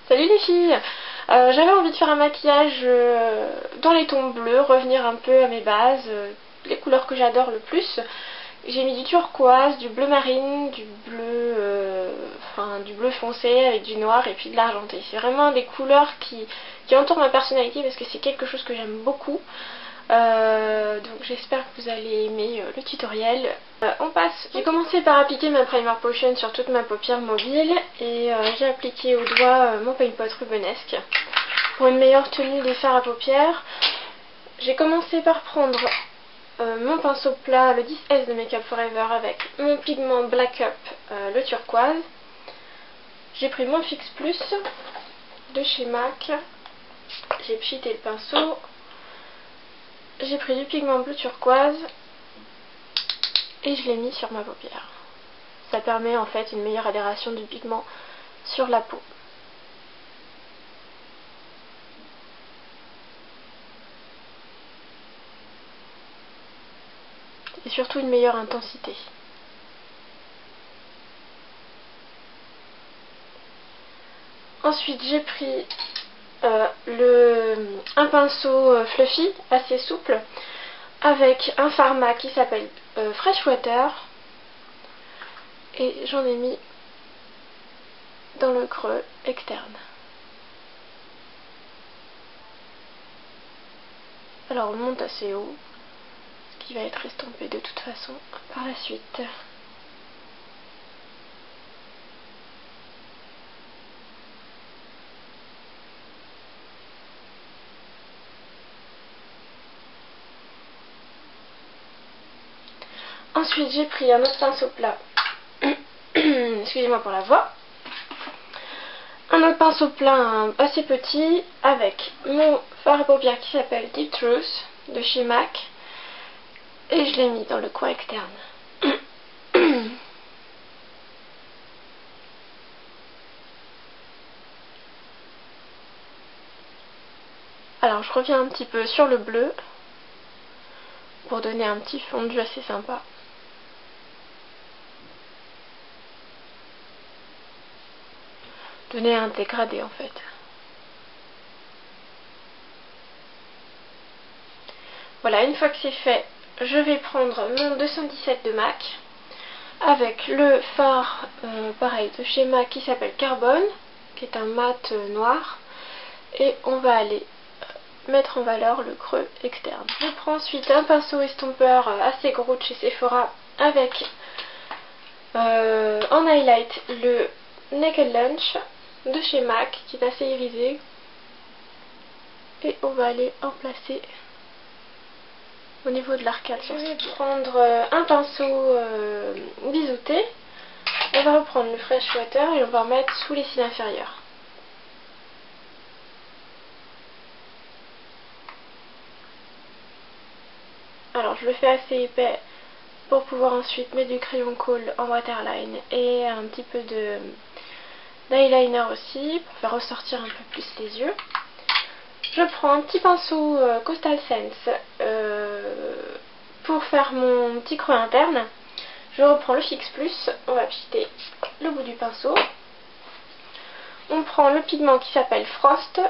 Salut les filles. J'avais envie de faire un maquillage dans les tons bleus, revenir un peu à mes bases, les couleurs que j'adore le plus. J'ai mis du turquoise, du bleu marine, du bleu foncé avec du noir et puis de l'argenté. C'est vraiment des couleurs qui entourent ma personnalité parce que c'est quelque chose que j'aime beaucoup. Donc j'espère que vous allez aimer le tutoriel. On passe. J'ai commencé par appliquer ma primer potion sur toute ma paupière mobile et j'ai appliqué au doigt mon paint pot rubenesque pour une meilleure tenue des fards à paupières. J'ai commencé par prendre mon pinceau plat, le 10S de Make Up Forever, avec mon pigment Black Up, le turquoise. J'ai pris mon Fix Plus de chez MAC. J'ai pchité le pinceau. J'ai pris du pigment bleu turquoise et je l'ai mis sur ma paupière. Ça permet en fait une meilleure adhération du pigment sur la peau. Et surtout une meilleure intensité. Ensuite j'ai pris un pinceau fluffy, assez souple, avec un pharma qui s'appelle Freshwater, et j'en ai mis dans le creux externe. Alors on monte assez haut, ce qui va être estompé de toute façon par la suite. Ensuite j'ai pris un autre pinceau plat, excusez-moi pour la voix, un autre pinceau plat assez petit avec mon fard à paupières qui s'appelle Deep Truth de chez MAC et je l'ai mis dans le coin externe. Alors je reviens un petit peu sur le bleu pour donner un petit fondu assez sympa. Donner un dégradé en fait. Voilà, une fois que c'est fait, je vais prendre mon 217 de MAC avec le fard pareil de chez MAC qui s'appelle Carbone, qui est un mat noir, et on va aller mettre en valeur le creux externe. Je prends ensuite un pinceau estompeur assez gros de chez Sephora avec en highlight le Naked Lunch de chez MAC qui est assez irisé, et on va aller en placer au niveau de l'arcade. Je vais prendre un pinceau biseauté, on va reprendre le Freshwater et on va en mettre sous les cils inférieurs. Alors je le fais assez épais pour pouvoir ensuite mettre du crayon colle en waterline et un petit peu d'eyeliner aussi pour faire ressortir un peu plus les yeux. Je prends un petit pinceau Coastal Scents pour faire mon petit creux interne. Je reprends le Fix Plus, on va pchiter le bout du pinceau. On prend le pigment qui s'appelle Frost,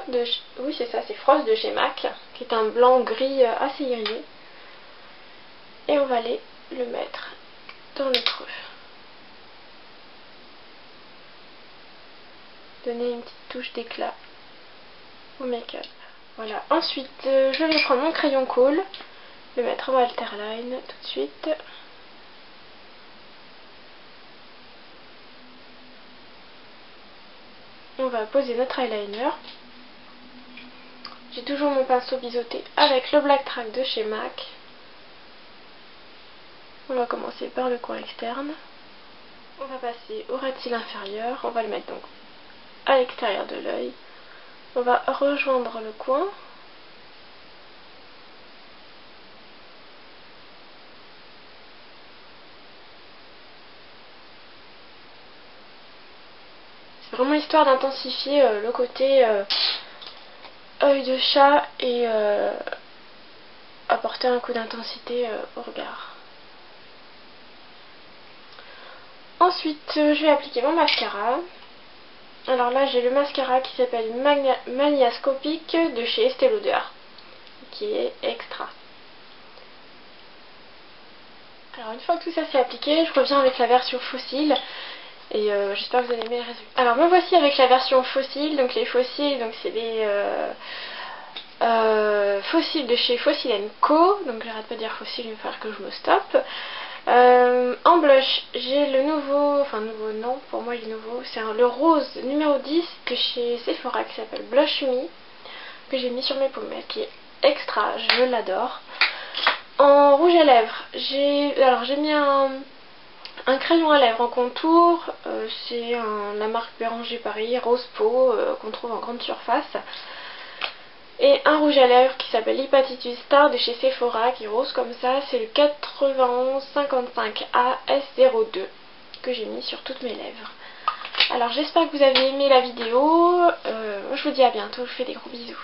oui c'est ça, c'est Frost de chez MAC, qui est un blanc gris assez irisé. Et on va aller le mettre dans le creux. Donner une petite touche d'éclat au make-up. Voilà. Ensuite, je vais prendre mon crayon colle, le mettre en waterline tout de suite. On va poser notre eyeliner. J'ai toujours mon pinceau biseauté avec le Black Track de chez MAC. On va commencer par le coin externe. On va passer au ras de cils inférieur. On va le mettre donc à l'extérieur de l'œil. On va rejoindre le coin. C'est vraiment histoire d'intensifier le côté œil de chat et apporter un coup d'intensité au regard. Ensuite, je vais appliquer mon mascara. Alors là j'ai le mascara qui s'appelle Maniascopic de chez Estée Lauder, qui est extra. Alors une fois que tout ça c'est appliqué, je reviens avec la version fossile. Et j'espère que vous allez aimer le résultat. Alors me voici avec la version fossile. Donc les fossiles, donc c'est des fossiles de chez Fossil & Co. Donc j'arrête pas de dire fossile, il va falloir que je me stoppe. En blush, j'ai le nouveau, enfin nouveau non, pour moi il est nouveau, c'est le rose numéro 10 de chez Sephora qui s'appelle Blush Me, que j'ai mis sur mes pommettes, qui est extra, je l'adore. En rouge à lèvres, j'ai mis un crayon à lèvres en contour, c'est la marque Béranger Paris, Rose Peau, qu'on trouve en grande surface. Et un rouge à lèvres qui s'appelle Hepatitis Star de chez Sephora, qui est rose comme ça, c'est le 9155A S02 que j'ai mis sur toutes mes lèvres. Alors j'espère que vous avez aimé la vidéo, je vous dis à bientôt, je vous fais des gros bisous.